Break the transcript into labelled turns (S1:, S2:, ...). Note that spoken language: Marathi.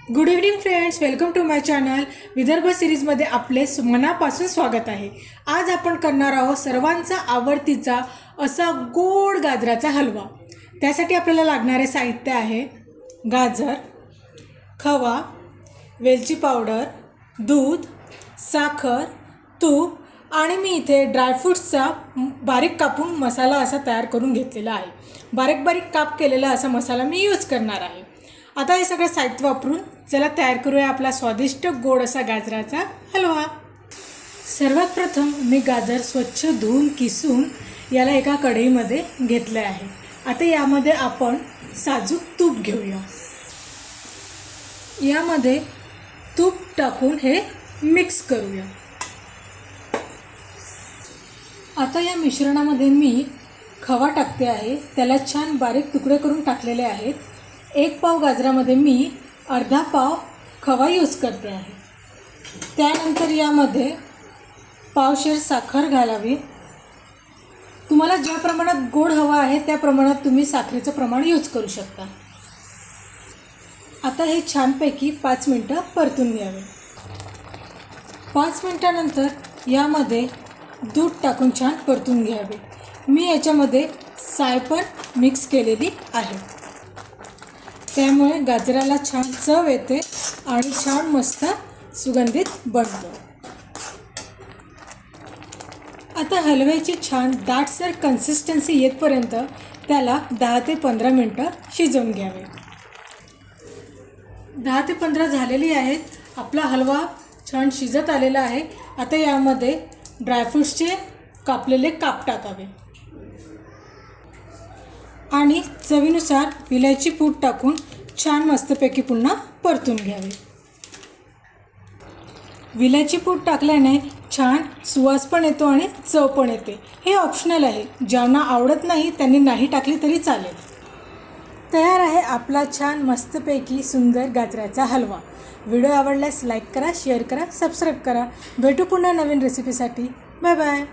S1: Good evening friends, welcome to my channel. Vidarbha सिरीजमध्ये आपले मनापासून स्वागत आहे. आज आपण करणार आहोत सर्वांचा आवडतीचा असा गोड गाजराचा हलवा. त्यासाठी आपल्याला लागणारे साहित्य आहे गाजर, खवा, वेलची पावडर, दूध, साखर, तूप आणि मी इथे ड्रायफ्रूट्सचा बारीक कापून मसाला असा तयार करून घेतलेला आहे. बारीक बारीक काप केलेला असा मसाला मी यूज करणार आहे. आता हे सगळं साहित्य वापरून चला तयार करूया आपला स्वादिष्ट गोड असा गाजराचा हलवा. सर्वात प्रथम मी गाजर स्वच्छ धुवून किसून याला एका कढईमध्ये घेतले आहे. आता यामध्ये आपण साजूक तूप घेऊया. यामध्ये तूप टाकून हे मिक्स करूया. आता या मिश्रणामध्ये मी खवा टाकते आहे. त्याला छान बारीक तुकडे करून टाकलेले आहेत. 1 पाव गाजरामध्ये मी अर्धा पाव खवा यूज करते आहे. त्यानंतर यामध्ये पावशेर साखर घालावी. तुम्हाला ज्या प्रमाणात गोड हवा आहे त्या प्रमाणात तुम्ही साखरेचं प्रमाण यूज करू शकता. आता हे छानपैकी 5 मिनटं परतून घ्यावे. 5 मिनटानंतर यामध्ये दूध टाकून छान परतून घ्यावे. मी याच्यामध्ये सायपण मिक्स केलेली आहे. त्यामुळे गाजराला छान चव येते आणि छान मस्त सुगंधित बनतो. आता हलव्याची छान दाटसर कन्सिस्टन्सी येतपर्यंत त्याला 10 ते 15 मिनटं शिजवून घ्यावे. 10 ते 15 झालेली आहेत. आपला हलवा छान शिजत आलेला आहे. आता यामध्ये ड्रायफ्रूट्सचे कापलेले काप टाकावे आणि चवीनुसार विलायची पूड टाकून छान मस्तपैकी पुन्हा परतून घ्यावे. विलायची पूड टाकल्याने छान सुवास पण येतो आणि चव पण येते. हे ऑप्शनल आहे. ज्यांना आवडत नाही त्यांनी नाही टाकली तरी चालेल. तयार आहे आपला छान मस्तपैकी सुंदर गाजराचा हलवा. व्हिडिओ आवडल्यास लाईक करा, शेअर करा, सबस्क्राईब करा. भेटू पुन्हा नवीन रेसिपीसाठी. Bye bye.